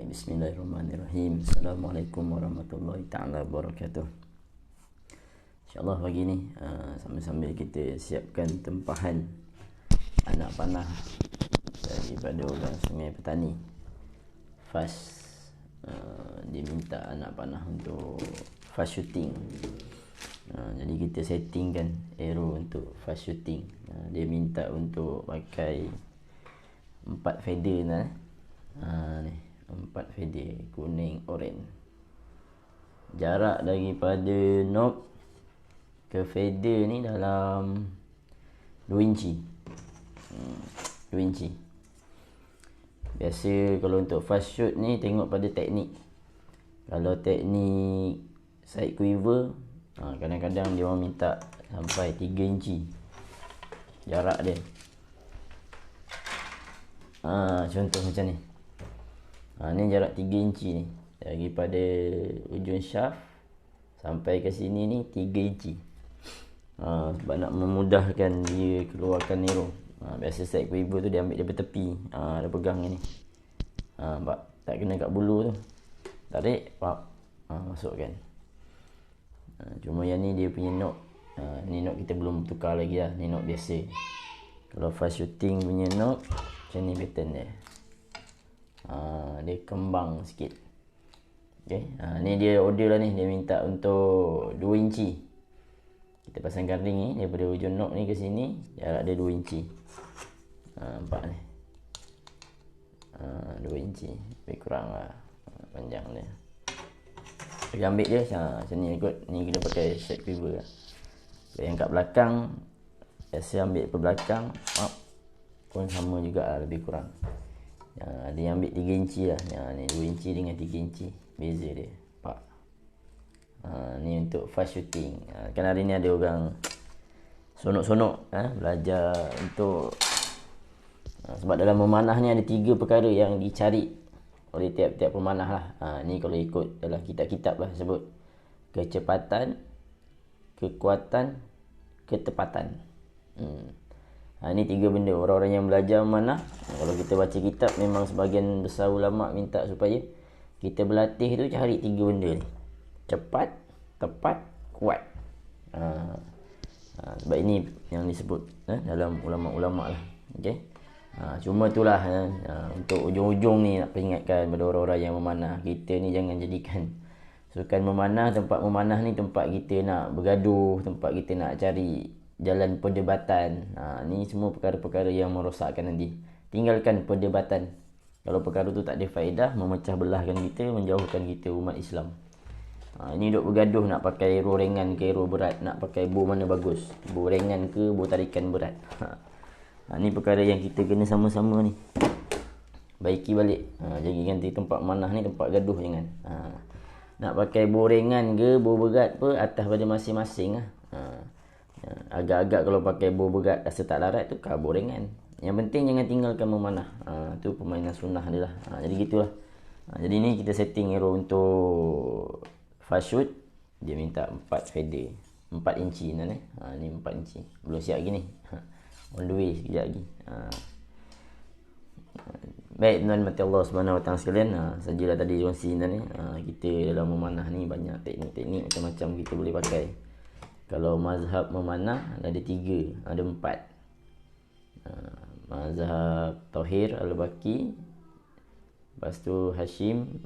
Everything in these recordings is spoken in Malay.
Bismillahirrahmanirrahim. Assalamualaikum warahmatullahi ta'ala wabarakatuh. InsyaAllah pagi ni sambil-sambil kita siapkan tempahan anak panah daripada orang Sungai Petani. Fast dia minta anak panah untuk fast shooting. Jadi kita settingkan arrow untuk fast shooting. Dia minta untuk pakai 4 feather ni. 4 feather kuning oren. Jarak daripada knob ke feather ni dalam 2 inci. 2 inci. Biasa kalau untuk fast shoot ni tengok pada teknik. Kalau teknik side quiver, kadang-kadang dia orang minta sampai 3 inci jarak dia. Contoh macam ni. Ni jarak 3 inci ni. Daripada ujung shaft sampai ke sini ni 3 inci. Sebab nak memudahkan dia keluarkan arrow. Biasa side quiver tu dia ambil daripada tepi. Dia pegang ni. Tak kena kat bulu tu. Tarik, masukkan. Cuma yang ni dia punya knob. Ni knob kita belum tukar lagi lah. Ni knob biasa. Kalau fast shooting punya knob, macam ni pattern dia. Dia kembang sikit. Okay. Ni dia order lah ni. Dia minta untuk 2 inci. Kita pasangkan ring ni. Daripada ujung knob ni ke sini, jarak dia 2 inci. Nampak ni. 2 inci. Lebih kurang lah panjang dia. Kita ambil je macam ni ikut. Ni kita pakai side quiver lah. Yang kat belakang, biasa ambil ke belakang pun sama juga lah, lebih kurang. Ada yang ambil 3 inci lah. Ni 2 inci dengan 3 inci. Beza dia. Ni untuk fast shooting. Kan hari ni ada orang sonok-sonok belajar untuk sebab dalam memanah ni ada 3 perkara yang dicari oleh tiap-tiap pemanah lah. Ni kalau ikut dalam kitab-kitab lah sebut. Kecepatan, kekuatan, ketepatan. Ni 3 benda orang-orang yang belajar memanah. Kalau kita baca kitab, memang sebahagian besar ulama' minta supaya kita berlatih tu cari 3 benda ni. Cepat, tepat, kuat. Sebab ini yang disebut dalam ulama' lah. Okay? Cuma itulah untuk ujung-ujung ni nak peringatkan kepada orang-orang yang memanah. Kita ni jangan jadikan sukan memanah, tempat memanah ni tempat kita nak bergaduh, tempat kita nak cari jalan perdebatan. Ni semua perkara-perkara yang merosakkan nanti. Tinggalkan perdebatan. Kalau perkara tu tak ada faedah, memecah belahkan kita, menjauhkan kita umat Islam. Ini duk bergaduh nak pakai arrow ringan ke arrow berat, nak pakai bow mana bagus, bow ringan ke bow tarikan berat. Ni perkara yang kita kena sama-sama ni baiki balik. Jadikan tempat manah ni tempat gaduh jangan. Nak pakai bow ringan ke bow berat apa, atas pada masing-masing lah. Agak-agak kalau pakai bow berat rasa tak larat tu bow ringan. Yang penting jangan tinggalkan memanah. Tu permainan sunnah dia lah. Jadi gitulah. Jadi ni kita setting arrow untuk fast shoot. Dia minta 4 feather 4 inci ni. Ni 4 inci. Belum siap lagi ni. On the way sekejap lagi. Baik, tuan mati Allah Subhanahu Wa Taala sekalian. Sajalah tadi kongsi ni. Kita dalam memanah ni banyak teknik-teknik macam-macam kita boleh pakai. Kalau mazhab memanah ada 3, ada 4. Mazhab Tauhir Al-Baqi, lepas tu Hashim,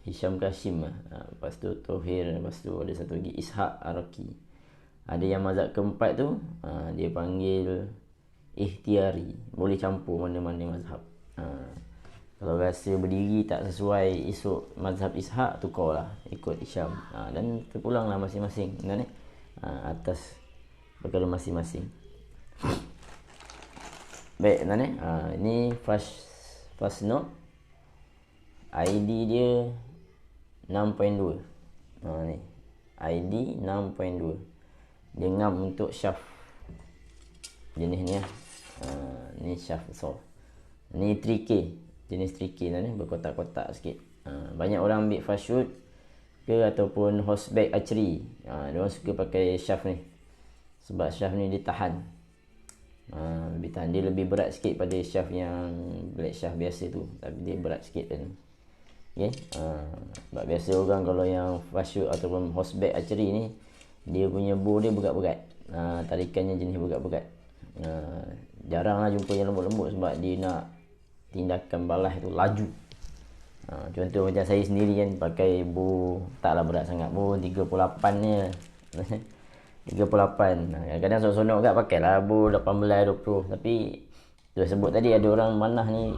Hisham Kashim, lepas tu Tauhir, lepas tu ada satu lagi Ishaq Araki. Ada yang mazhab keempat tu dia panggil ikhtiari, boleh campur mana-mana mazhab. Kalau rasa berdiri tak sesuai esok mazhab Ishaq, tukarlah ikut Hisham. Dan terpulanglah masing-masing atas perkara masing-masing. Baik, ini fast knob. ID dia 6.2. Ni ID 6.2. Dia ngam untuk shaft jenis ni lah. Ni shaft besar. Ni 3K, jenis 3K ni berkotak-kotak sikit. Banyak orang ambil fast shoot ke ataupun horseback archery. Dia orang suka pakai shaft ni. Sebab shaft ni dia tahan. Lebih tahan. Dia lebih berat sikit pada shaft yang black shaft biasa tu. Tapi dia berat sikit kan. okey. Sebab biasa orang kalau yang fast shoot ataupun horseback archery ni, dia punya bow dia berat-berat. Tarikannya jenis berat-berat. Jaranglah jumpa yang lembut-lembut sebab dia nak tindakan balas tu laju. Contoh macam saya sendiri kan pakai bow taklah berat sangat, bow 38 je. 38. Kadang-kadang sonok-sonok kat pakailah bow 18 20. Tapi tu sebut tadi ada orang manah ni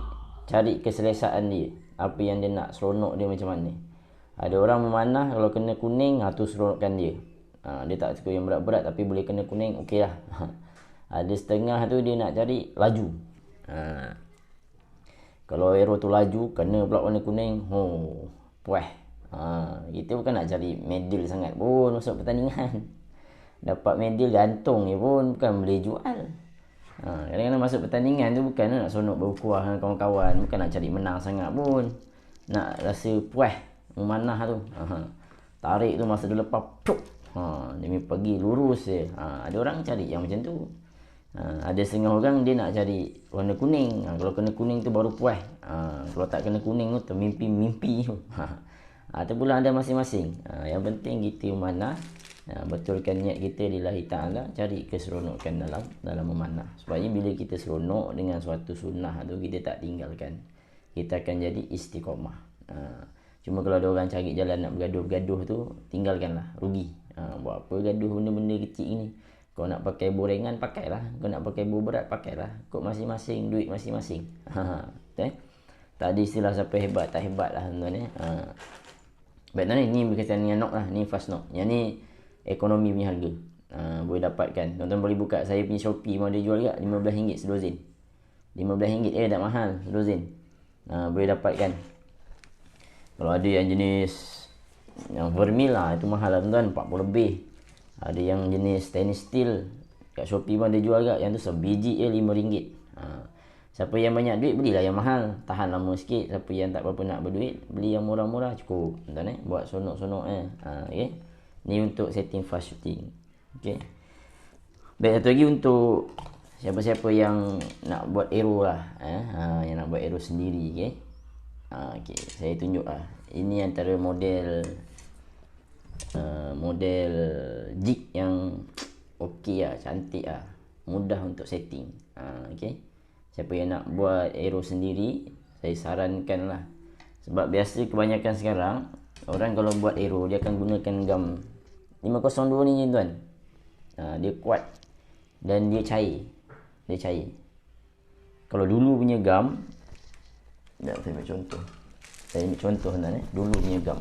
cari keselesaan dia. Apa yang dia nak, seronok dia macam mana. Ada orang memanah kalau kena kuning, tu seronokkan dia. Dia tak suka yang berat-berat tapi boleh kena kuning, okey lah. Ada setengah tu dia nak cari laju. Kalau arrow tu laju, kena pula warna kuning, puas. Kita bukan nak cari medal sangat pun masuk pertandingan. Dapat medal gantung ni pun bukan boleh jual. Kadang-kadang masuk pertandingan tu bukan nak sonok berkuah dengan kawan-kawan, bukan nak cari menang sangat pun. Nak rasa puas memanah tu. Tarik tu masa dia lepas, dia pergi lurus je. Ada orang cari yang macam tu. Ada setengah orang dia nak cari warna kuning. Kalau kena kuning tu baru puas. Kalau tak kena kuning tu termimpi-mimpi tu. Itu pula ada masing-masing. Yang penting kita memanah, betulkan niat kita lillahi ta'ala, cari keseronokan dalam memanah. Sebabnya bila kita seronok dengan suatu sunnah tu, kita tak tinggalkan, kita akan jadi istiqamah. Cuma kalau ada orang cari jalan nak bergaduh-gaduh tu, tinggalkanlah, rugi. Buat apa gaduh benda-benda kecil ni. Kau nak pakai bow ringan, pakailah. Kau nak pakai bow berat, pakailah. Kau masing-masing, duit masing-masing. Tak ada istilah siapa hebat, tak hebat lah tuan-tuan. Baik tuan ni berkaitan dengan knock lah. Ni fast knock. Yang ni ekonomi punya harga. Boleh dapatkan. Tuan-tuan boleh buka saya punya Shopee pun ada jual juga. RM15 sedozen. RM15 tak mahal sedozen. Boleh dapatkan. Kalau ada yang jenis yang vermil lah, itu mahal lah tuan-tuan, 40 lebih. Ada yang jenis stainless steel, kat Shopee pun ada jual kat. Yang tu sebiji je RM5. Siapa yang banyak duit, belilah yang mahal, tahan lama sikit. Siapa yang tak berapa nak berduit, beli yang murah-murah cukup tuan-tuan. Buat sonok-sonok okay? Ni untuk setting fast shooting. Okay. Baik, satu lagi untuk siapa-siapa yang nak buat arrow lah, yang nak buat arrow sendiri. Okay? Okay, saya tunjuk lah. Ini antara model jig yang okey lah, cantik lah, mudah untuk setting. Okay. Siapa yang nak buat arrow sendiri, saya sarankan lah. Sebab biasa kebanyakan sekarang orang kalau buat arrow, dia akan gunakan gam 502 ni tuan. Dia kuat dan dia cair. Kalau dulu punya gam, saya ambil contoh. Tuan dulu punya gam.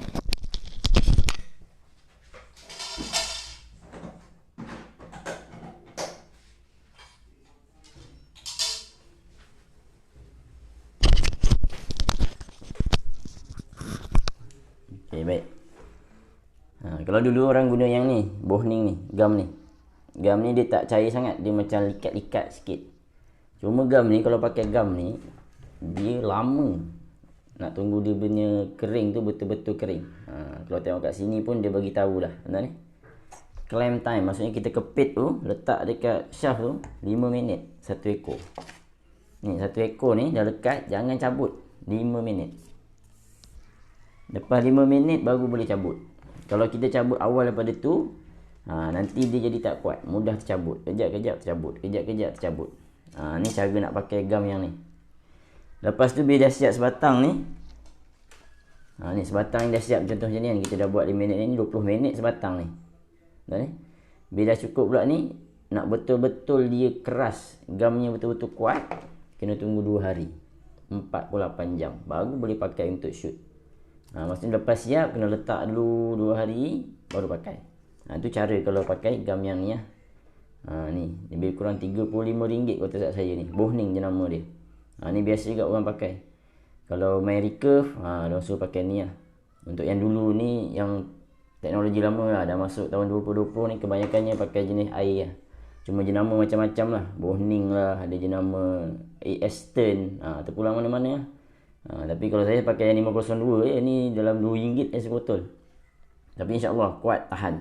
Okay, baik. Kalau dulu orang guna yang ni, bohning ni, gam ni. Gam ni dia tak cair sangat, dia macam likat-likat sikit. Cuma gam ni, kalau pakai gam ni, dia lama. Nak tunggu dia punya kering tu betul-betul kering. Kalau tengok kat sini pun dia bagi tahu dah. Tuan-tuan ni. Clamp time, maksudnya kita kepit tu, letak dekat shaft tu 5 minit satu ekor. Ni satu ekor ni dah lekat, jangan cabut 5 minit. Lepas 5 minit baru boleh cabut. Kalau kita cabut awal daripada tu, nanti dia jadi tak kuat, mudah tercabut. Kejap-kejap tercabut, kejap-kejap tercabut. Ni cara nak pakai gam yang ni. Lepas tu bila dah siap sebatang ni, ni sebatang dah siap, contoh macam ni kan. Kita dah buat 5 minit ni, 20 minit sebatang ni. Bila dah cukup pula ni, nak betul-betul dia keras, gamnya betul-betul kuat, kena tunggu 2 hari, 48 jam baru boleh pakai untuk shoot. Maksudnya lepas siap, kena letak dulu 2 hari baru pakai. Itu cara kalau pakai gam yang ni. Ni lebih kurang RM35 kalau tak saya ni. Bohning je nama dia. Ni biasa juga orang pakai. Kalau main recurve, dia suruh pakai ni lah. Untuk yang dulu ni, yang teknologi lama lah, dah masuk tahun 2020 ni, kebanyakannya pakai jenis air lah. Cuma jenama macam-macam lah. Bohning lah, ada jenama AS Stern, terpulang mana-mana lah. Tapi kalau saya pakai yang 502 ni dalam RM2 sebotol. Tapi insyaAllah kuat, tahan.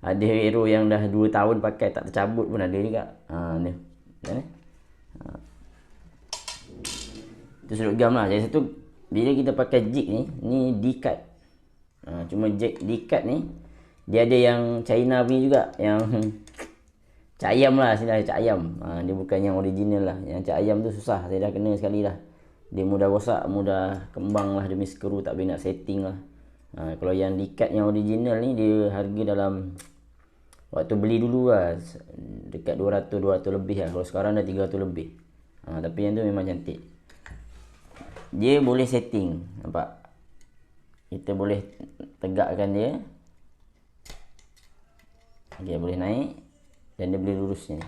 Ada arrow yang dah 2 tahun pakai tak tercabut pun ada juga. Ni. Itu sudut gam lah. Jadi satu bila kita pakai jig ni D-cut. Cuma jig D-cut ni dia ada yang China punya juga, yang cak ayam lah, sini cak ayam. Dia bukan yang original lah. Yang cak ayam tu susah, saya dah kena sekali lah. Dia mudah rosak, mudah kembang lah, dia punya skru tak boleh nak setting lah. Kalau yang D-cut yang original ni dia harga dalam waktu beli dulu lah dekat 200 lebih lah. Kalau sekarang dah 300 lebih. Tapi yang tu memang cantik. Dia boleh setting, nampak? Kita boleh tegakkan dia. Dia boleh naik dan dia boleh lurusnya.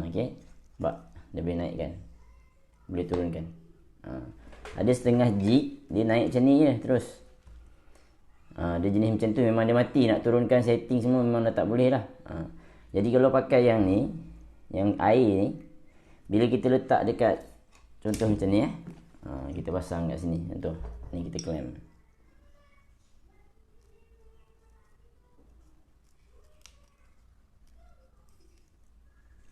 Okey. Nampak? Dia boleh naikkan. Boleh turunkan. Ada setengah jig dia naik macam ni je terus. Dia jenis macam tu memang dia mati, nak turunkan setting semua memang dah tak boleh lah. Jadi kalau pakai yang ni, yang air ni, bila kita letak dekat contoh macam ni kita pasang kat sini contoh. Ni kita clamp.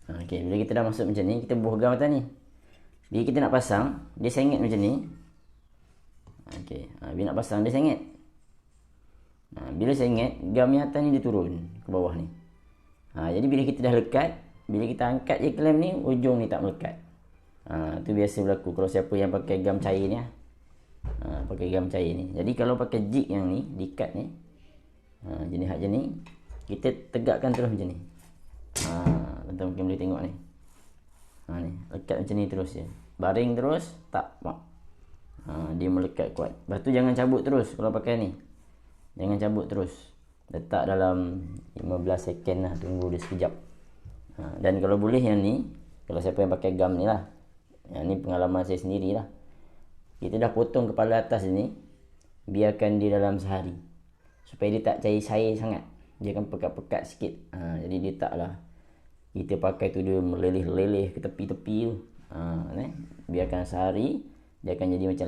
Okey, bila kita dah masuk macam ni, kita buh gam atas ni. Bila kita nak pasang, dia sengit macam ni. Okey, bila nak pasang dia sengit. Bila sengit, gam yang atas ni dia turun ke bawah ni. Jadi bila kita dah lekat, bila kita angkat je clamp ni, ujung ni tak melekat. Tu biasa berlaku kalau siapa yang pakai gam cair ni pakai gam cair ni. Jadi kalau pakai jig yang ni, D-cut ni, jenis hak je ni, kita tegakkan terus macam ni. Tuan-tuan mungkin boleh tengok ni. Ni, lekat macam ni terus je. Baring terus, tak. Dia melekat kuat. Lepas tu jangan cabut terus kalau pakai ni. Jangan cabut terus. Letak dalam 15 second lah, tunggu dia sekejap. Dan kalau boleh yang ni, kalau siapa yang pakai gam ni lah, yang ni pengalaman saya sendiri lah. Kita dah potong kepala atas ni, biarkan dia dalam sehari. Supaya dia tak cair-cair sangat. Dia akan pekat-pekat sikit. Jadi dia tak lah kita pakai tu dia meleleh-leleh ke tepi-tepi tu. Biarkan sehari, dia akan jadi macam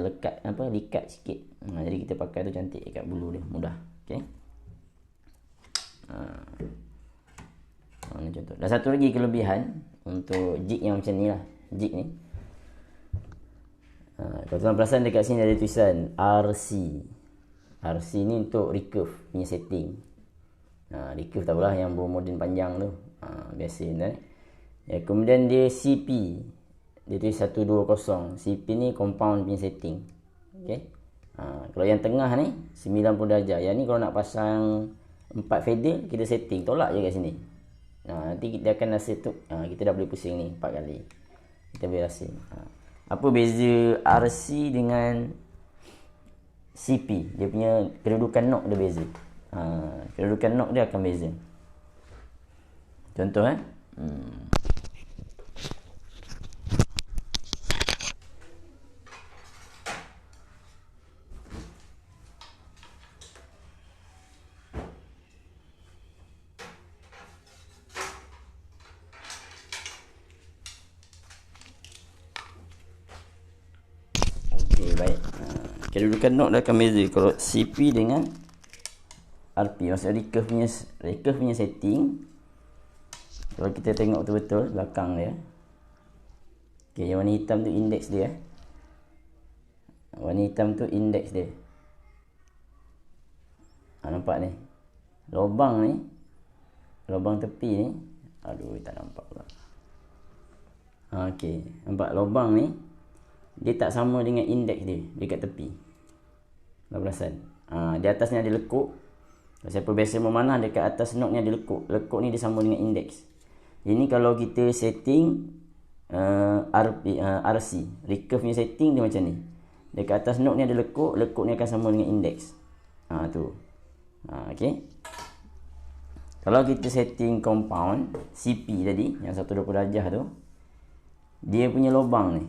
likat sikit. Jadi kita pakai tu cantik kat bulu dia, mudah. Okey. Ni contoh. Dan satu lagi kelebihan untuk jig yang macam ni lah. Jig ni. Kalau tuan perasan dekat sini ada tulisan RC. RC ni untuk recurve punya setting. Recurve tahulah yang bermodel panjang tu. Biasa kan. Kemudian dia CP. Dia tulis 120. CP ni compound punya setting. Okey. Kalau yang tengah ni 90 darjah. Yang ni kalau nak pasang 4 fader, kita setting, tolak je kat sini. Nanti kita akan rasa tu kita dah boleh pusing ni 4 kali. Kita boleh rasa. Apa beza RC dengan CP? Dia punya kedudukan knob dia beza. Kedudukan knob dia akan beza. Contoh Okey, baik. Kedudukan knob dia akan beza kalau CP dengan RP. Maksudnya recurve punya setting. Kalau kita tengok betul-betul belakang dia. Okey, yang warna hitam tu indeks dia. Warna hitam tu indeks dia. Nampak ni. Lubang tepi ni. Aduh, tak nampak pula. Okey, nampak lubang ni dia tak sama dengan indeks dia dekat tepi. Dah perasan? Di atas ni ada lekuk. Kalau siapa biasa memanah, dekat atas knob ni ada lekuk. Lekuk ni dia sama dengan indeks. Ini kalau kita setting RC, recurve punya setting dia macam ni. Dekat atas knob ni ada lekuk, lekuk ni akan sama dengan indeks. Tu. Okey. Kalau kita setting compound CP tadi yang 120 darjah tu, dia punya lubang ni,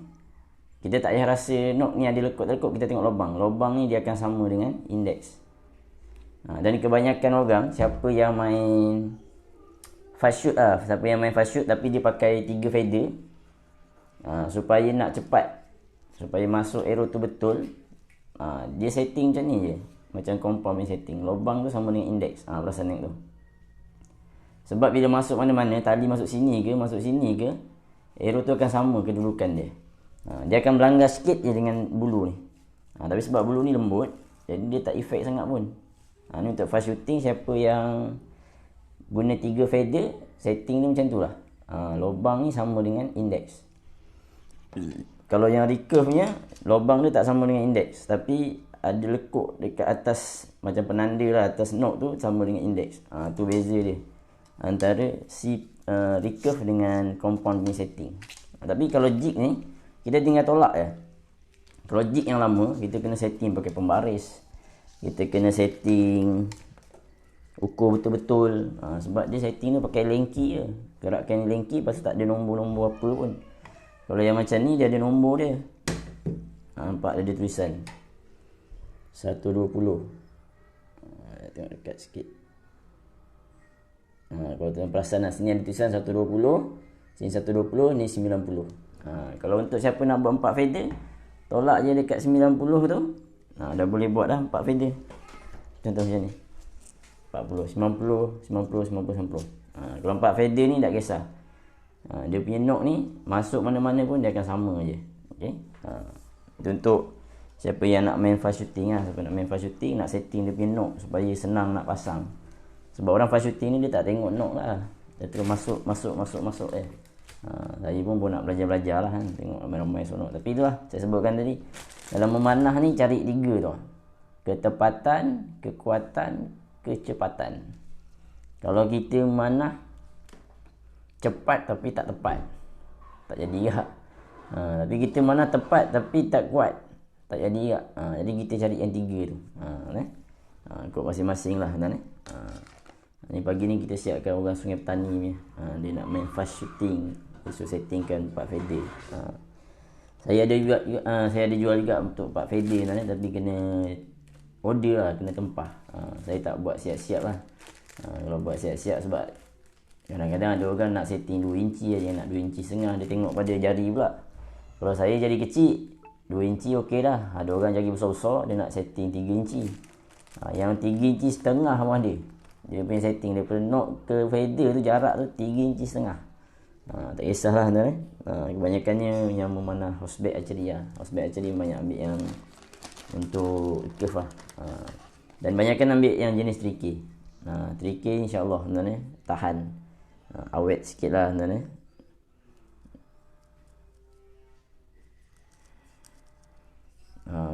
kita tak payah rasa knob ni ada lekuk-lekuk, kita tengok lubang. Lubang ni dia akan sama dengan indeks. Dan kebanyakan orang, siapa yang main fast shoot siapa yang main fast shoot tapi dia pakai 3 fader, supaya nak cepat, supaya masuk arrow tu betul, dia setting macam ni je. Macam compound punya setting. Lubang tu sama dengan indeks. Perasan tengok tu. Sebab bila masuk mana-mana, tali masuk sini ke, arrow tu akan sama kedudukan dia. Dia akan berlanggar sikit je dengan bulu ni. Tapi sebab bulu ni lembut, jadi dia tak efek sangat pun. Ni untuk fast shooting, siapa yang guna 3 feather, setting ni macam tu lah. Lubang ni sama dengan index. Kalau yang recurve punya, lubang dia tak sama dengan index, tapi ada lekuk dekat atas macam penanda lah, atas knob tu sama dengan index. Tu beza dia antara si recurve dengan compound punya setting. Tapi kalau jig ni, kita tinggal tolak je. Kalau jig yang lama, kita kena setting pakai pembaris, kita kena setting ukur betul-betul. Sebab dia setting tu pakai lengki je, gerakan lengki, lepas tu tak ada nombor-nombor apa pun. Kalau yang macam ni, dia ada nombor dia. Nampak ada tulisan 120. Tengok dekat sikit. Kalau tuan perasan lah, sini ada tulisan 120, sini 120, ni 90. Kalau untuk siapa nak buat 4 feather, tolak je dekat 90 tu. Dah boleh buat dah 4 feather. Contoh macam ni, 40, 90, 90, 90, 90. Kalau 4 feather ni tak kisah. Dia punya knob ni masuk mana-mana pun dia akan sama je. Okay? Itu untuk siapa yang nak main fast shooting lah. Siapa nak main fast shooting, nak setting dia punya knob supaya senang nak pasang. Sebab orang fast shooting ni dia tak tengok knob lah, dia terus masuk je. Saya pun nak belajar lah kan, tengok ramai-ramai sonok. Tapi itulah saya sebutkan tadi, dalam memanah ni cari 3 tu: ketepatan, kekuatan, kecepatan. Kalau kita memanah cepat tapi tak tepat, tak jadi juga. Tapi kita mana tepat tapi tak kuat, tak jadi juga. Jadi kita cari yang 3 tu. Ikut masing-masing lah kan. Ni pagi ni kita siapkan orang Sungai Petani ni. Dia nak main fast shooting, dia suruh settingkan 4 feather. Saya ada jual juga untuk 4 feather kan, tapi kena order lah, kena tempah. Saya tak buat siap-siap lah. Kalau buat siap-siap, sebab kadang-kadang ada orang nak setting 2 inci aja, nak 2 inci setengah, dia tengok pada jari pula. Kalau saya jari kecil, 2 inci okey dah. Ada orang jari besar-besar, dia nak setting 3 inci. Yang 3 inci setengah pun ada. Dia punya setting daripada knob ke feather tu, jarak tu 3 inci setengah. Tak kisahlah tuan. Kebanyakannya yang memanah horseback archery lah. Horseback archery banyak ambil yang untuk curve lah. Dan banyakkan ambil yang jenis 3K. 3K insyaAllah tuan, tahan. Awet sikit lah tuan.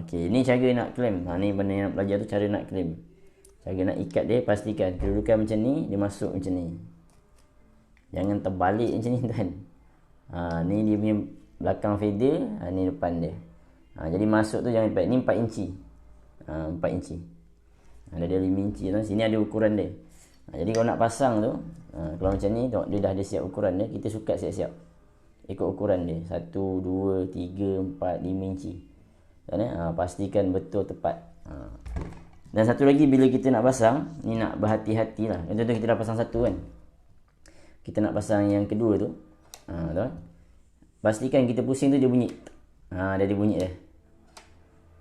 Okey, ni cara nak claim. Ni benda yang nak belajar tu, cara nak claim. Cara nak ikat dia, pastikan kedudukan macam ni, dia masuk macam ni. Jangan terbalik macam ni tuan. Ni dia punya belakang feather, ni depan dia. Jadi masuk tu jangan terbalik. Ni 4 inci. 4 inci. Dia 5 inci tuan. Sini ada ukuran dia. Jadi kalau nak pasang tu, kalau macam ni, tengok dia dah ada siap ukuran dia, kita sukat siap-siap ikut ukuran dia. 1, 2, 3, 4, 5 inci. Pastikan betul tepat. Dan satu lagi, bila kita nak pasang ni, nak berhati-hati lah. Contoh kita dah pasang satu kan, kita nak pasang yang kedua tu, pastikan kita pusing tu dia bunyi. Dia ada bunyi dah.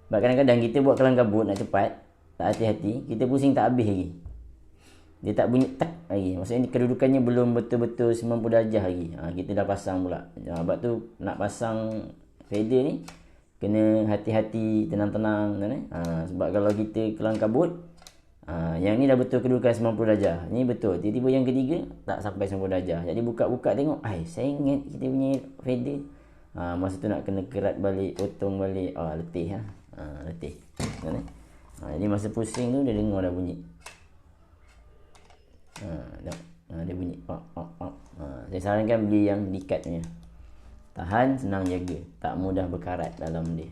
Sebab kadang-kadang kita buat kelang kabut nak cepat, tak hati-hati, kita pusing tak habis lagi, dia tak bunyi tak lagi. Maksudnya kedudukannya belum betul-betul 90 darjah lagi. Kita dah pasang pula. Sebab tu nak pasang feather ni kena hati-hati, tenang-tenang kan. Sebab kalau kita kelang kabut, yang ni dah betul kedudukan 90 darjah, ni betul, tiba-tiba yang ketiga tak sampai 90 darjah. Jadi buka-buka tengok, saya ingat kita punya feather. Masa tu nak kena kerat balik, potong balik, letih lah. Letih kan. Jadi masa pusing tu dia dengar dah bunyi. Dia bunyi pak. Saya sarankan beli yang dikat punya. Tahan, senang jaga, tak mudah berkarat dalam dia.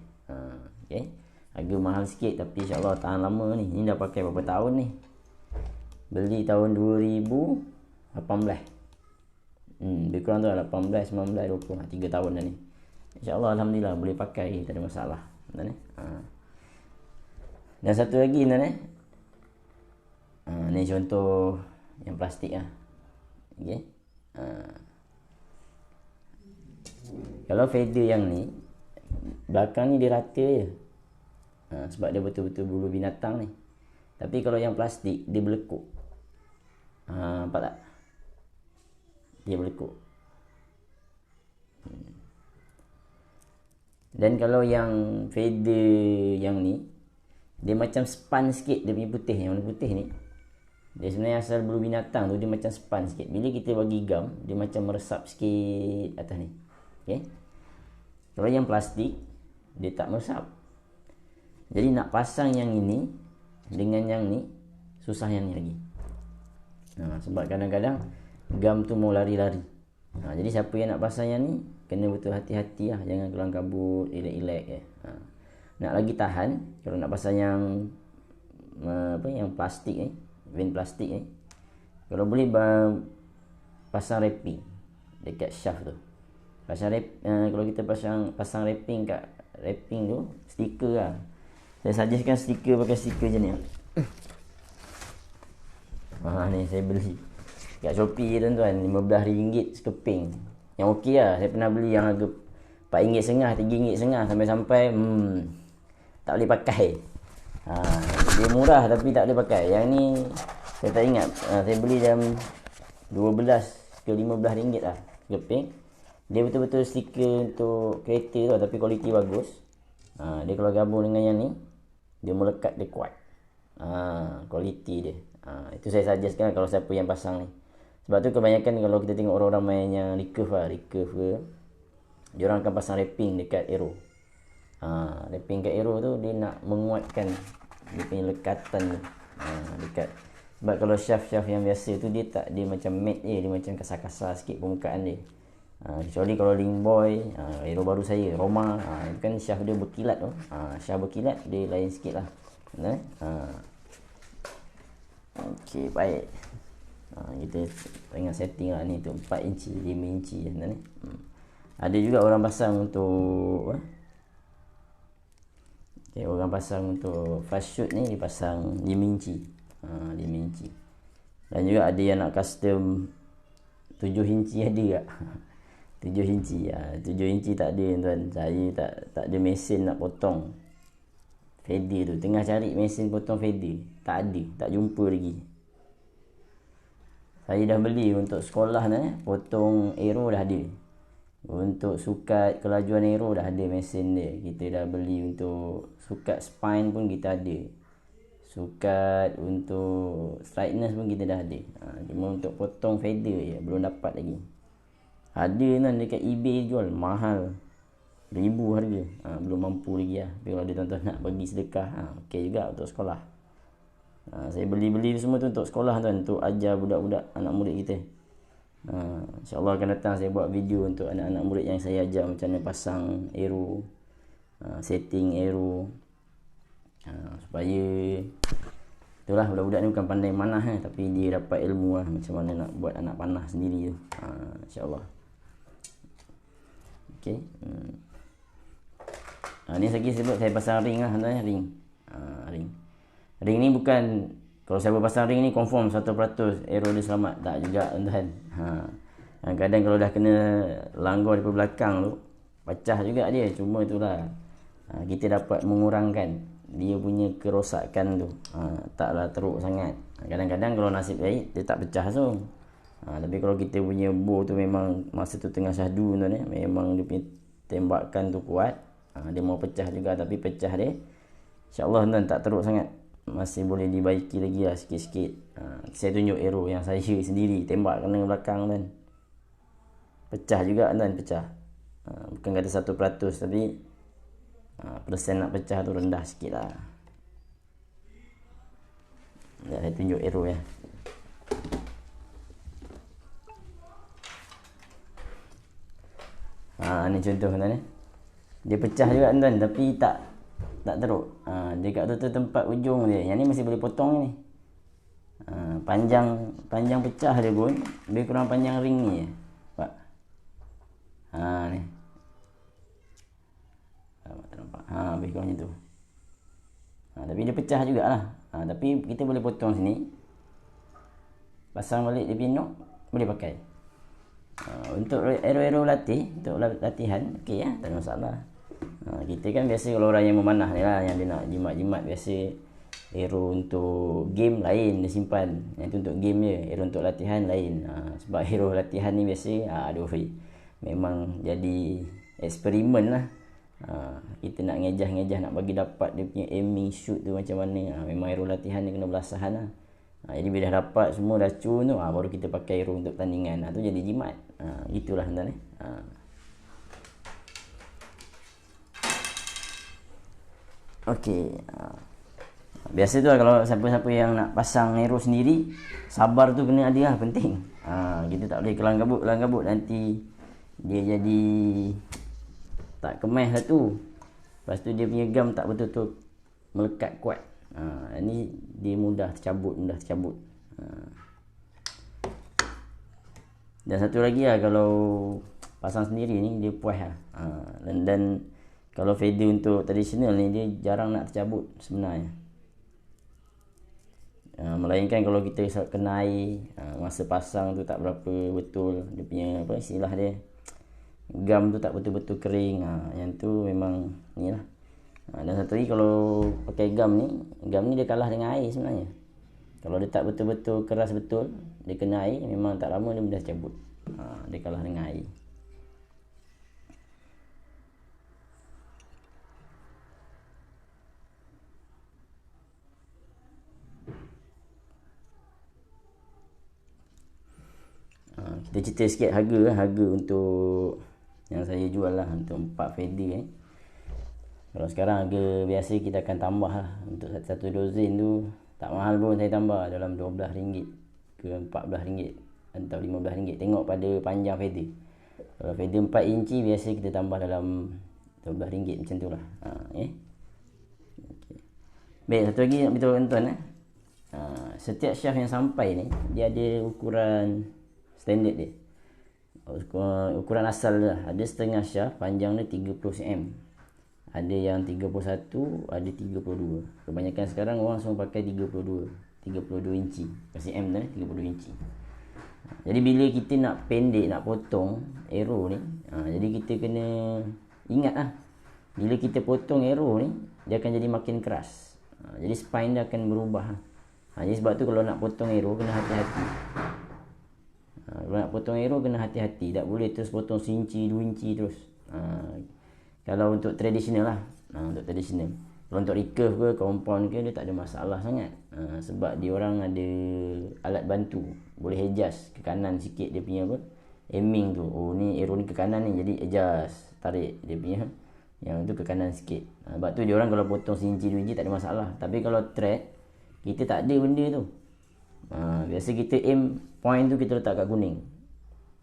Okay. Harga mahal sikit, tapi insyaAllah tahan lama ni. Ni dah pakai berapa tahun ni. Beli tahun 2018. Lebih kurang tu lah, 18, 19, 20, 3 tahun dah ni. InsyaAllah Alhamdulillah boleh pakai, tak ada masalah. Dan satu lagi ni contoh yang plastik lah. Okay. Kalau feather yang ni, belakang ni dia rata je. Sebab dia betul-betul bulu binatang ni. Tapi kalau yang plastik, dia berlekuk. Nampak tak? Dia berlekuk. Dan kalau yang feather yang ni, dia macam span sikit dia punya putih, yang warna putih ni. Dia sebenarnya asal bulu binatang tu, dia macam span sikit. Bila kita bagi gam, dia macam meresap sikit atas ni. Okay. Kalau yang plastik, dia tak meresap. Jadi nak pasang yang ini dengan yang ni, susah yang ni lagi. Sebab kadang-kadang gam tu mau lari-lari. Jadi siapa yang nak pasang yang ni, kena betul hati-hati lah. Jangan kelang kabut, elak-elak. Nak lagi tahan, kalau nak pasang yang yang plastik ni, vein plastik ni, kalau boleh pasang wrapping dekat shaft tu. Kalau kita pasang wrapping kat wrapping tu, stiker lah. Saya suggestkan stiker, pakai stiker je ni. Ni saya beli kat Shopee tuan-tuan, RM15 sekeping. Yang okey lah. Saya pernah beli yang harga RM4.5, RM3.5 sampai-sampai tak boleh pakai. Dia murah tapi tak boleh pakai. Yang ni saya tak ingat, saya beli dalam RM12 ke RM15 lah sekeping. Dia betul-betul stiker untuk kereta tu, tapi kualiti bagus. Dia kalau gabung dengan yang ni, dia melekat, dia kuat. Kualiti dia. Itu saya suggestkan kalau siapa yang pasang ni. Sebab tu kebanyakan kalau kita tengok orang-orang main yang recurve ke, dia orang akan pasang wrapping dekat aero. Wrapping kat aero tu dia nak menguatkan dia punya lekatan tu. Dekat. Sebab kalau shaft-shaft yang biasa tu dia macam matte je, dia macam kasar-kasar sikit permukaan dia. Kecuali kalau Linkboy, aero baru saya, Roma, itu kan shaft dia berkilat tu. Shaft berkilat dia lain sikit lah. Okey, baik. Kita tengah setting lah ni tu 4 inci, 5 inci ni. Ada juga orang pasang untuk orang pasang untuk fast shoot ni, dia pasang 5 inci. 5 inci. Dan juga ada yang nak custom 7 inci ada tak? 7 inci. 7 inci tak ada tuan. Saya tak ada mesin nak potong feather tu. Tengah cari mesin potong feather, tak ada, tak jumpa lagi. Saya dah beli untuk sekolah ni, potong aero dah ada. Untuk sukat kelajuan aero dah ada mesin dia. Kita dah beli untuk sukat spine pun kita ada. Sukat untuk straightness pun kita dah ada. Cuma untuk potong feather je belum dapat lagi. Ada kan dekat eBay jual mahal, ribu harga. Belum mampu lagi lah. Tapi kalau ada tuan-tuan nak bagi sedekah, okey juga untuk sekolah. Saya beli semua tu untuk sekolah tuan, untuk ajar budak-budak anak murid kita. InsyaAllah akan datang saya buat video untuk anak-anak murid yang saya ajar macam mana pasang aero, setting aero, supaya itulah budak-budak ni bukan pandai manah tapi dia dapat ilmu lah macam mana nak buat anak panah sendiri tu. InsyaAllah. Okey. Ni lagi sebut saya pasang ring lah sebenarnya, ring ni bukan, kalau siapa pasang ring ni confirm 100% aero dia selamat, tak juga tuan-tuan. Kadang kalau dah kena langgar daripada belakang tu, pecah juga dia. Cuma itulah, kita dapat mengurangkan dia punya kerosakan tu. Taklah teruk sangat. Kadang-kadang kalau nasib baik dia tak pecah tu. Tapi kalau kita punya bow tu memang masa tu tengah syahdu tuan, memang dia punya tembakan tu kuat, dia mau pecah juga. Tapi pecah dia, InsyaAllah tuan tak teruk sangat, masih boleh dibaiki lagi lah sikit-sikit. Saya tunjuk aero yang saya sendiri tembak kena belakang kan, pecah juga kan, pecah. Bukan kata 100% tapi persen nak pecah tu rendah sikit lah. Saya tunjuk aero ya. Ni contoh kan, dia pecah juga kan, tapi tak teruk. Dia kat tu tempat ujung dia. Yang ni masih boleh potong ni. Panjang pecah dia pun lebih kurang panjang ring ni je. Nampak? Ni. Tak nampak. Lebih kurang macam tu. Tapi dia pecah jugalah. Tapi kita boleh potong sini. Pasang balik dia pinok, boleh pakai. Untuk aero-aero latih, untuk latihan, okey ya, tak ada masalah. Kita kan biasa kalau orang yang memanah ni lah, yang dia nak jimat-jimat, biasa aero untuk game lain dia simpan. Yang tu untuk game je, aero untuk latihan lain. Sebab aero latihan ni biasa, aduh, memang jadi eksperimen lah. Kita nak ngejah-ngejah nak bagi dapat dia punya aiming shoot tu macam mana. Memang arrow latihan dia kena belasahan lah. Jadi bila dah dapat semua dah cun tu, baru kita pakai arrow untuk pertandingan. Tu jadi jimat. Itulah tuan. Okey. Biasa tu lah kalau siapa-siapa yang nak pasang arrow sendiri, sabar tu kena ada lah, penting. Kita tak boleh kelang kabut nanti dia jadi tak kemas lah tu. Lepas tu dia punya gam tak betul-betul melekat kuat. Ni dia mudah tercabut. Dan satu lagi lah, kalau pasang sendiri ni dia puas lah. Dan kalau fader untuk tradisional ni dia jarang nak tercabut sebenarnya. Melainkan kalau kita kena air, masa pasang tu tak berapa betul, dia punya apa istilah dia, gam tu tak betul-betul kering. Yang tu memang ni lah. Dan satu lagi, kalau pakai gam ni dia kalah dengan air sebenarnya. Kalau dia tak betul-betul keras betul, dia kena air, memang tak lama dia mudah cabut. Dia kalah dengan air. Kita cerita sikit harga untuk yang saya jual lah, untuk 4 fader. Kalau sekarang harga biasa kita akan tambah lah. Untuk satu dozen tu tak mahal pun, saya tambah dalam RM12 ke RM14 atau RM15, tengok pada panjang fader. Kalau fader 4 inci biasa kita tambah dalam RM12 macam tu lah. Okay. Baik, satu lagi nak beritahu tuan-tuan. Setiap shaft yang sampai ni dia ada ukuran standard dia. Ukuran asal lah. Ada setengah shaft panjang dia 30 cm. Ada yang 31, ada 32. Kebanyakan sekarang orang semua pakai 32 inci. cm tu 32 inci. Jadi bila kita nak pendek, nak potong arrow ni, jadi kita kena ingat lah, bila kita potong arrow ni dia akan jadi makin keras. Jadi spine dia akan berubah. Jadi sebab tu kalau nak potong arrow kena hati-hati. Kalau nak potong arrow kena hati-hati, tak boleh terus potong 1 inci 2 inci terus. Kalau untuk tradisional lah, untuk tradisional. Kalau untuk recurve ke compound ke dia tak ada masalah sangat. Sebab dia orang ada alat bantu, boleh adjust ke kanan sikit dia punya apa, aiming tu. Oh ni arrow ni ke kanan ni, jadi adjust, tarik dia punya yang tu ke kanan sikit. Sebab tu dia orang kalau potong 1 inci 2 inci tak ada masalah. Tapi kalau thread kita tak ada benda tu. Biasa kita aim point tu kita letak kat kuning,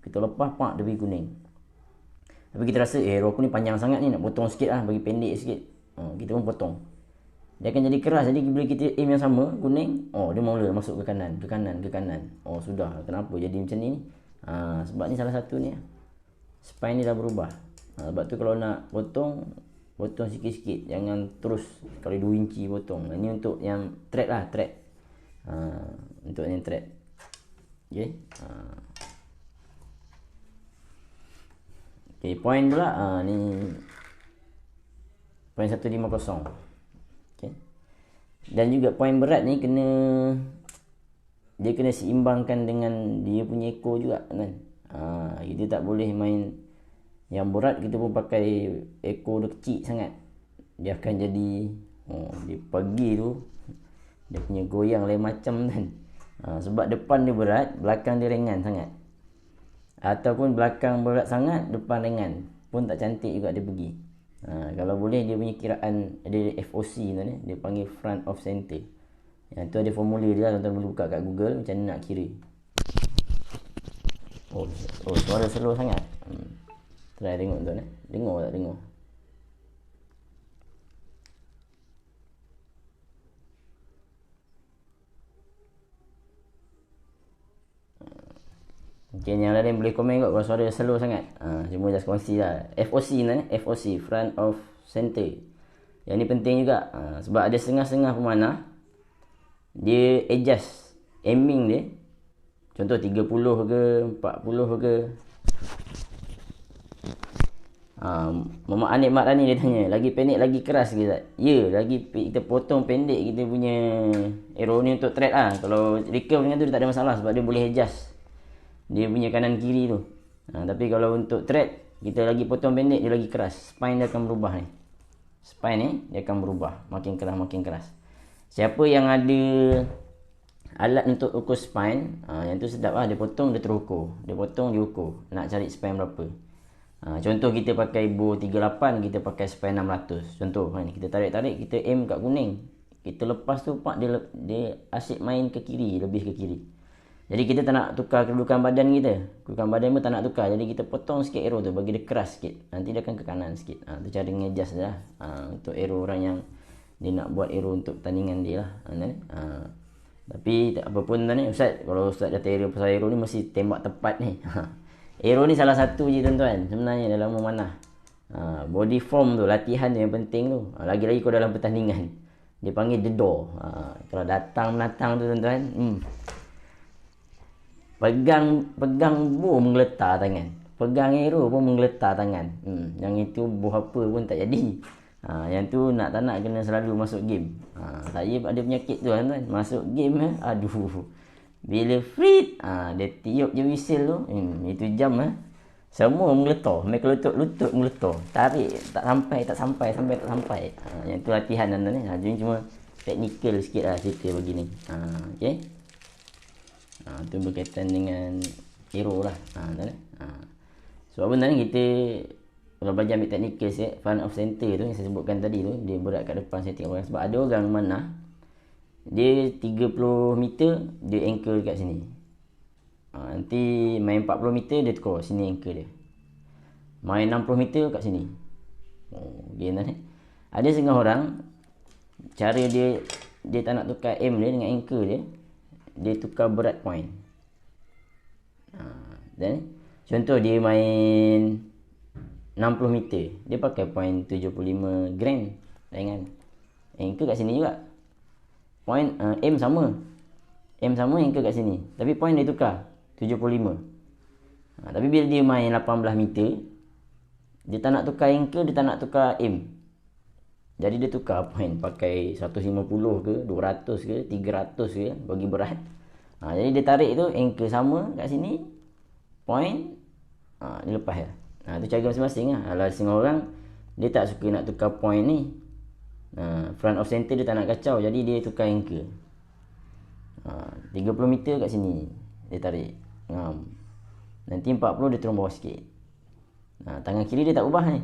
kita lepas pak dia pergi kuning. Tapi kita rasa arrow aku ni panjang sangat ni, nak potong sikit lah, bagi pendek sikit. Kita pun potong. Dia akan jadi keras. Jadi bila kita aim yang sama, kuning, dia mula masuk ke kanan. Sudah, kenapa jadi macam ni? Sebab ni salah satu ni, spine ni dah berubah. Sebab tu kalau nak potong sikit-sikit, jangan terus kali 2 inci potong. Ini untuk yang thread lah, thread. Untuk yang thread. Okay. Okay, point pula ni point 150. Okay. Dan juga point berat ni dia kena seimbangkan dengan dia punya ekor juga kan. Kita tak boleh main yang berat kita pun pakai ekor dia kecil sangat. Dia akan jadi dia pergi tu dia punya goyang lain macam kan. Sebab depan dia berat, belakang dia ringan sangat. Ataupun belakang berat sangat, depan ringan, pun tak cantik juga dia pergi. Kalau boleh dia punya kiraan ada FOC tu ni, dia panggil front of center. Yang tu ada formula dia lah, tuan-tuan boleh buka kat Google macam mana nak kira. Suara slow sangat. Try tengok tuan. Dengar tak dengar? Okay, yang lain boleh komen kot kalau suara slow sangat. Cuma just kongsi lah. FOC ni, FOC, front of center. Yang ni penting juga. Sebab ada setengah-setengah pemanah dia adjust aiming dia. Contoh 30 ke 40 ke. Mama Anik Mat Rani dia tanya, lagi pendek lagi keras ke tak? Ya, lagi kita potong pendek kita punya arrow ni untuk thread lah. Kalau recurve dengan tu dia tak ada masalah sebab dia boleh adjust dia punya kanan kiri tu. Tapi kalau untuk thread Kita lagi potong pendek, dia lagi keras. Spine dia akan berubah ni. Spine ni dia akan berubah, makin keras makin keras. Siapa yang ada alat untuk ukur spine, yang tu sedap lah. Dia potong, dia terukur. Dia potong, dia ukur. Nak cari spine berapa. Contoh kita pakai bow 38, kita pakai spine 600. Contoh ni, kita tarik-tarik, kita aim kat kuning. Kita lepas tu pak dia asyik main ke kiri, lebih ke kiri. Jadi kita tak nak tukar kedudukan badan kita. Kedudukan badan pun tak nak tukar. Jadi kita potong sikit arrow tu, bagi dia keras sikit. Nanti dia akan ke kanan sikit. Tu cara nge-adjust je lah. Untuk arrow orang yang dia nak buat arrow untuk pertandingan dia lah. Tapi tak apa pun ni Ustaz, kalau Ustaz kata arrow pasal arrow ni mesti tembak tepat ni. Arrow ni salah satu je tuan-tuan sebenarnya dalam memanah. Body form tu, latihan tu yang penting tu. Lagi-lagi kau dalam pertandingan. Dia panggil the door. Kalau datang-menatang tu tuan-tuan, pegang bow menggeletar tangan. Pegang arrow pun menggeletar tangan. Yang itu bow apa pun tak jadi. Yang tu nak tak nak kena selalu masuk game. Saya ada penyakit tu tuan-tuan. Masuk game aduh. Bila free, dia tiup je whistle tu. Itu jam semua menggeletar. Mereka lutut menggeletar. Tarik tak sampai. Yang tu latihan tuan-tuan ni. Jadi cuma teknikal sikit lah cerita begini. Okey. Tu berkaitan dengan arrow lah. So apa ni kita kalau belajar ambil teknikal front of center tu yang saya sebutkan tadi tu, dia berat kat depan setting orang. Sebab ada orang mana dia 30 meter dia anchor kat sini. Nanti main 40 meter dia tukar sini anchor dia. Main 60 meter kat sini. Gini ni. Ada setengah orang cara dia tak nak tukar aim dia dengan anchor dia tukar berat point. Dan contoh dia main 60 meter, dia pakai point 75 gram dengan anchor kat sini juga. Point aim sama, anchor kat sini, tapi point dia tukar 75. Tapi bila dia main 18 meter, dia tak nak tukar anchor, dia tak nak tukar aim. Jadi dia tukar point, pakai 150 ke, 200 ke, 300 ke, bagi berat. Jadi dia tarik tu, anchor sama kat sini, point, dia lepas ya. Tu cara masing-masing lah. Kalau setengah orang, dia tak suka nak tukar point ni. Front of center dia tak nak kacau, jadi dia tukar anchor. 30 meter kat sini, dia tarik. Nanti 40 dia turun bawah sikit. Tangan kiri dia tak ubah ni.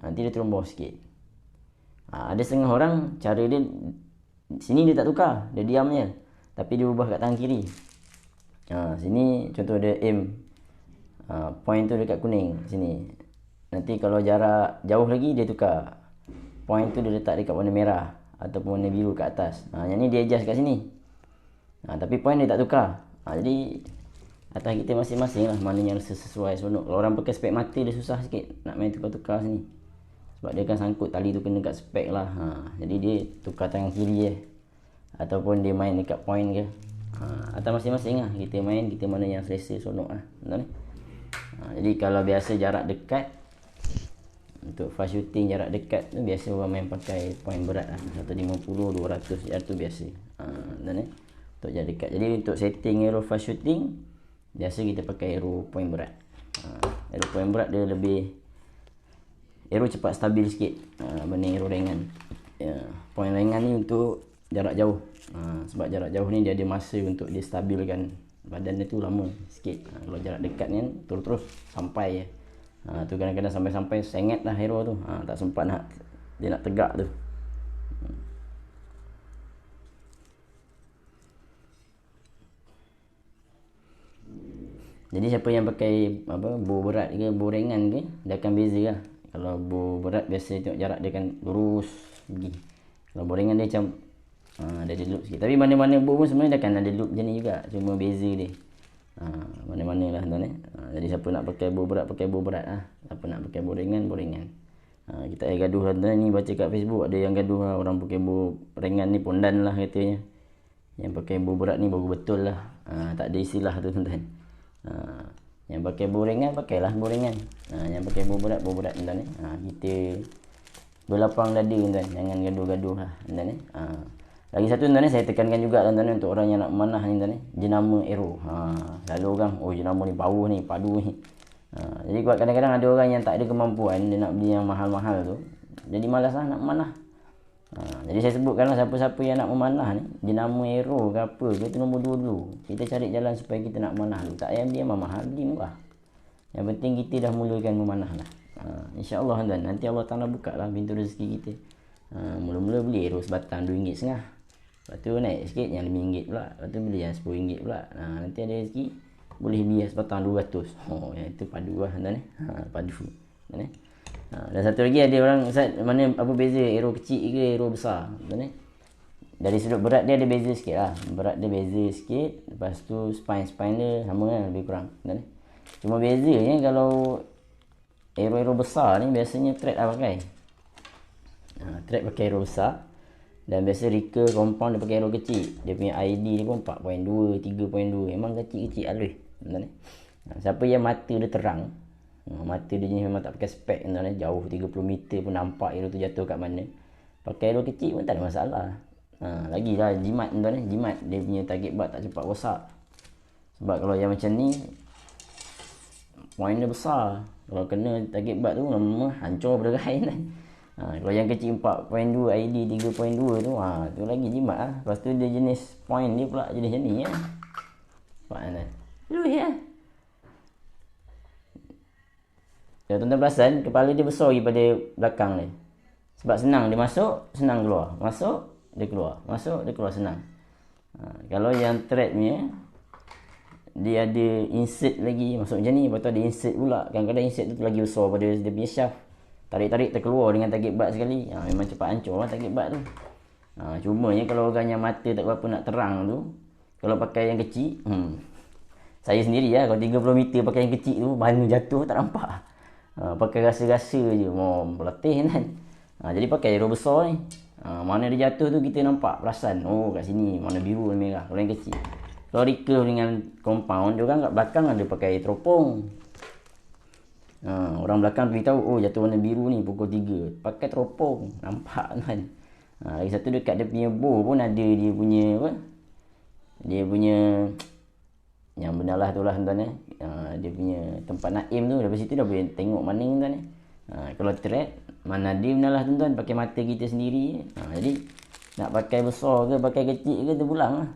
Nanti dia turun bawah sikit. Ada setengah orang, cara dia, sini dia tak tukar, dia diam je. Tapi dia ubah kat tangan kiri. Sini contoh dia aim. Point tu dekat kuning sini. Nanti kalau jarak jauh lagi dia tukar. Point tu dia letak dekat warna merah ataupun warna biru kat atas. Yang ni dia adjust kat sini. Tapi point dia tak tukar. Jadi atas kita masing-masing lah mana yang sesuai seronok. Kalau orang pakai spek mata dia susah sikit nak main tukar-tukar sini. Sebab dia kan sangkut tali tu kena kat spek lah. Jadi dia tukar tangan kiri je. Ataupun dia main dekat point ke. Atas masing-masing lah. Kita main, kita mana yang selesa seronok lah. Betul ni? Jadi kalau biasa jarak dekat, untuk fast shooting jarak dekat tu biasa orang main pakai point berat lah, 150, 200 tu biasa. Dan untuk jarak dekat. Jadi untuk setting arrow fast shooting, biasa kita pakai arrow point berat. Arrow point berat dia lebih, arrow cepat stabil sikit berbanding arrow ringan. Point ringan ni untuk jarak jauh. Sebab jarak jauh ni dia ada masa untuk dia stabilkan badan dia tu lama sikit. Kalau jarak dekat ni terus sampai tu kadang-kadang sampai sengit lah hero tu. Tak sempat nak dia nak tegak tu. Jadi siapa yang pakai bow berat ke bow ringan ke, dia akan beza lah. Kalau bow berat biasa tengok jarak dia kan lurus pergi. Kalau bow ringan dia macam ada loop sikit. Tapi mana-mana bow pun sebenarnya dia akan ada loop macam ni juga. Cuma beza dia. Mana-mana lah tuan. Jadi siapa nak pakai bow berat, pakai bow berat lah. Siapa nak pakai bow ringan, bow ringan. Kita gaduh lah tuan. Ni baca kat Facebook ada yang gaduh lah. Orang pakai bow ringan ni pondan lah katanya. Yang pakai bow berat ni baru betul lah. Tak ada istilah tu tuan. Yang pakai bow ringan, pakailah bow ringan. Yang pakai bow berat tuan. Kita berlapang dada tuan. Jangan gaduh-gaduh lah tuan. Lagi satu tuan, saya tekankan juga tuan untuk orang yang nak memanah ni tuan, jenama arrow. Lalu orang jenama ni bau ni, padu ni. Jadi kadang-kadang ada orang yang tak ada kemampuan, dia nak beli yang mahal-mahal tu, jadi malas lah nak memanah. Jadi saya sebutkanlah siapa-siapa yang nak memanah ni, jenama Aero ke apa ke, tu nombor 2 dulu. Kita cari jalan supaya kita nak memanah dulu. Tak payah beli yang mahal, beli murah. Yang penting kita dah mulakan memanah lah. InsyaAllah tuan, nanti Allah Ta'ala buka lah pintu rezeki kita. Mula-mula beli Aero sebatang RM2.5. Lepas tu naik sikit yang RM5 pula. Lepas tu beli yang RM10 pula. Nanti ada rezeki boleh beli sebatang RM200. Yang itu padu lah tuan. Padu. Dan satu lagi ada orang, Ustaz, mana apa beza Aero kecil ke Aero besar? Dari sudut berat dia ada beza sikit lah. Berat dia beza sikit. Lepas tu spine dia sama kan, lebih kurang. Cuma bezanya kalau Aero besar ni biasanya thread lah pakai. Thread pakai Aero besar. Dan biasa Rika compound dia pakai Aero kecil. Dia punya ID ni pun 4.2, 3.2. Memang kecil-kecil alih. Siapa yang mata dia terang, mata dia jenis memang tak pakai spek, jauh 30 meter pun nampak Aero tu jatuh kat mana, pakai Aero kecil pun tak ada masalah. Lagilah jimat jimat dia punya target butt tak cepat rosak. Sebab kalau yang macam ni point dia besar, kalau kena target butt tu lama hancur berderai kan. Kalau yang kecil 4.2 ID 3.2 tu, tu lagi jimat lah. Lepas tu dia jenis point dia pula jenis macam ni ya. Nampak kan? Lu ya. Ya, tuan-tuan perasan kepala dia besar daripada belakang dia. Sebab senang dia masuk, senang keluar. Masuk, dia keluar. Masuk, dia keluar senang. Kalau yang thread punya, dia ada insert lagi. Masuk macam ni, lepas tu ada insert pula. Kadang-kadang insert tu lagi besar pada dia punya shaft. Tarik-tarik terkeluar dengan target butt sekali. Memang cepat hancur lah target butt tu. Cumanya kalau orang yang mata tak berapa nak terang tu, kalau pakai yang kecil, saya sendiri lah, kalau 30 meter pakai yang kecil tu, mana jatuh tak nampak. Pakai rasa-rasa je, mau berlatih kan. Jadi pakai Aero besar ni, mana dia jatuh tu kita nampak, perasan, oh kat sini mana biru dan merah. Kalau yang kecil, kalau recurve dengan compound, dia orang kat belakang ada pakai teropong. Orang belakang beritahu, oh jatuh warna biru ni pukul 3, pakai teropong, nampak kan. Lagi satu dekat dia punya bow pun ada dia punya apa, dia punya yang benar lah tu lah tuan. Dia punya tempat nak aim tu, dari situ dah boleh tengok mana tuan. Kalau thread, mana dia benar lah tuan, pakai mata kita sendiri. Jadi nak pakai besar ke pakai kecil ke terpulang lah,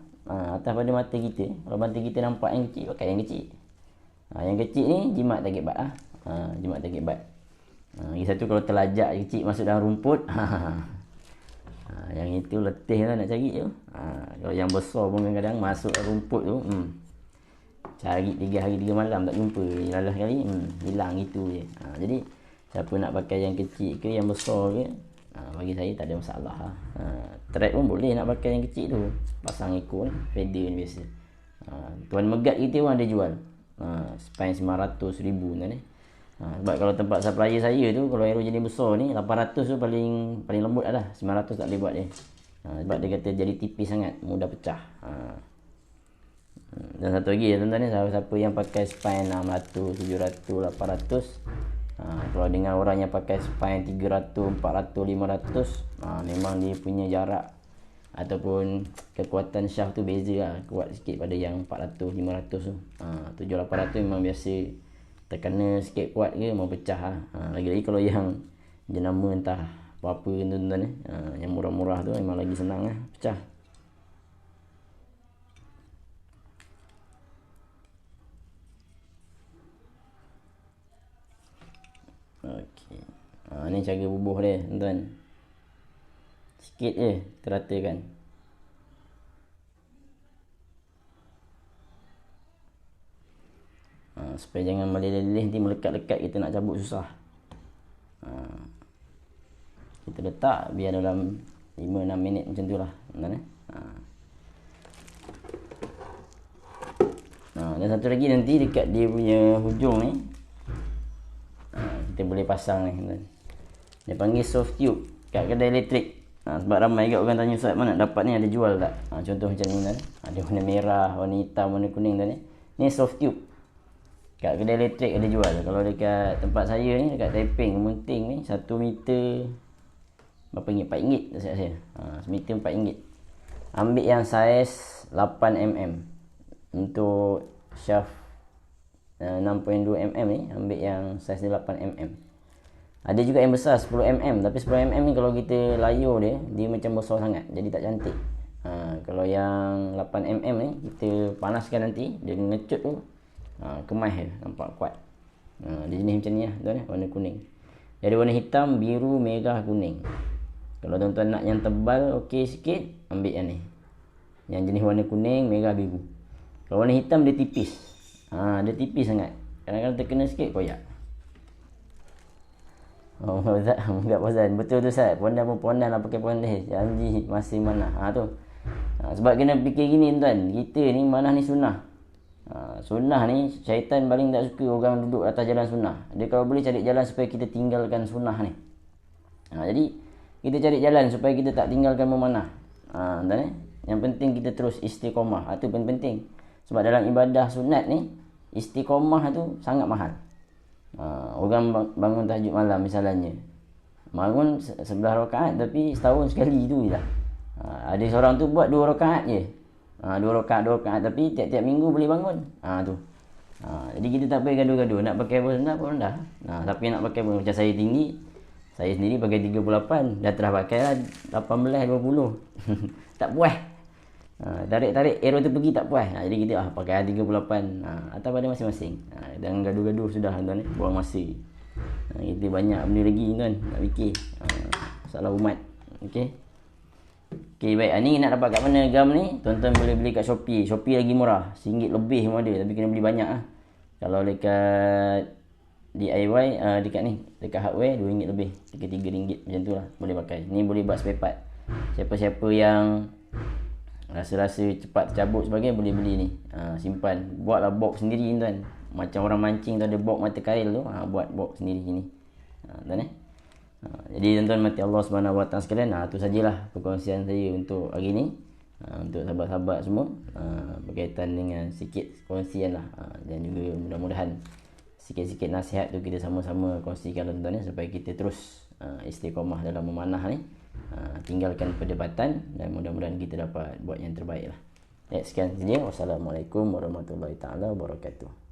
atas pada mata kita. Kalau mata kita nampak yang kecil, pakai yang kecil. Yang kecil ni jimat target butt lah. Jimat target butt. Lagi satu kalau terlajak kecil masuk dalam rumput, yang itu letih lah nak cari tu. Kalau yang besar pun kadang-kadang masuk rumput tu, cari 3 hari 3 malam tak jumpa, lalah kali hilang itu je. Jadi siapa nak pakai yang kecil ke yang besar ke, bagi saya tak ada masalah. Thread pun boleh nak pakai yang kecil tu, pasang ekor feather ni biasa. Tuan Megat kita pun ada jual, spine 900,000 ni. Sebab kalau tempat supplier saya tu, kalau Aero jenis besar ni 800 tu paling lembut lah, 900 tak boleh buat dia. Sebab dia kata jadi tipis sangat, mudah pecah. Dan satu lagi tuan-tuan ni, siapa yang pakai spine 600, 700, 800, kalau dengan orang yang pakai spine 300, 400, 500, memang dia punya jarak ataupun kekuatan shaft tu beza lah, kuat sikit pada yang 400, 500 tu. 700, 800 memang biasa terkena sikit kuat ke mau pecah lah. Lagi-lagi kalau yang jenama entah apa-apa tuan-tuan ni, yang murah-murah tu memang lagi senang lah pecah. Okey. Ni cara bubuh dia tuan-tuan. Sikit je teratakan. Supaya jangan meleleh-leleh nanti melekat-lekat, kita nak cabut susah. Kita letak biar dalam 5-6 minit macam tu lah tuan-tuan. Dan satu lagi nanti dekat dia punya hujung ni, kita boleh pasang ni tuan. Dia panggil soft tube kat kedai elektrik. Sebab ramai kat orang tanya, Ustaz mana dapat ni, ada jual tak? Contoh macam ni tuan. Ada warna merah, warna hitam, warna kuning tuan. Ni soft tube kat kedai elektrik ada jual. Kalau dekat tempat saya ni, dekat Taiping, Kementing ni, 1 meter berapa ringgit? RM4 tak silap saya. 1 meter RM4. Ambil yang saiz 8mm untuk shaft 6.2 mm ni, ambil yang saiz dia 8 mm. Ada juga yang besar 10 mm, tapi 10 mm ni kalau kita layur dia macam besar sangat, jadi tak cantik. Kalau yang 8 mm ni kita panaskan nanti, dia ngecut tu kemas dia, nampak kuat. Dia jenis macam ni lah tuan, warna kuning. Jadi warna hitam, biru, merah, kuning. Kalau tuan-tuan nak yang tebal okey sikit, ambil yang ni, yang jenis warna kuning, merah, biru. Kalau warna hitam dia tipis, dia tipis sangat, kadang-kadang terkena sikit koyak. Ustaz, enggak Ustaz. Betul tu Ustaz. Pondan pun pondan lah pakai pondan. Janji masih mana. Tu. Sebab kena fikir gini tuan. Kita ni manah ni sunnah. Sunnah ni syaitan paling tak suka orang duduk atas jalan sunnah. Dia kalau boleh cari jalan supaya kita tinggalkan sunnah ni. Jadi kita cari jalan supaya kita tak tinggalkan memanah. Tuan Yang penting kita terus istiqamah. Itu pun penting. Sebab dalam ibadah sunat ni, istiqamah tu sangat mahal. Orang bangun tahajud malam misalnya, bangun 11 rakaat tapi setahun sekali tu je lah. Ada seorang tu buat 2 rakaat je, 2 rakaat tapi tiap-tiap minggu boleh bangun. Tu. Jadi kita tak payah gaduh-gaduh nak pakai apa sunat pun dah. Tapi nak pakai pun macam saya tinggi, saya sendiri pakai 38, dah terah pakai lah 18 20. Tak puas. Tarik arrow tu pergi tak puas. Jadi kita pakai 38 atas pada masing-masing. Jangan gaduh-gaduh sudah tuan, buang masa. Kita banyak benda lagi tuan nak fikir. Masalah umat. Okey. Okey baik, ni nak dapat kat mana gam ni? Tuan-tuan boleh beli kat Shopee. Shopee lagi murah, RM1 lebih pun ada, tapi kena beli banyak Kalau dekat DIY dekat ni, dekat hardware RM2 lebih, RM3 macam tu lah boleh pakai. Ni boleh buat spare part. Siapa-siapa yang rasa-rasa cepat tercabut sebagainya boleh beli ni. Simpan, buatlah box sendiri tuan. Macam orang mancing tu ada box mata kail tu, buat box sendiri sini. Tuan jadi tuan-tuan mati Allah Subhanahu Wa Taala sekalian, tu sajalah perkongsian saya untuk hari ni. Untuk sahabat-sahabat semua, berkaitan dengan sikit kongsian lah, dan juga mudah-mudahan sikit-sikit nasihat tu kita sama-sama kongsikan tuan-tuan supaya kita terus istiqamah dalam memanah ni. Tinggalkan perdebatan dan mudah-mudahan kita dapat buat yang terbaik lah. Sekian saja. Wassalamualaikum warahmatullahi taala wabarakatuh.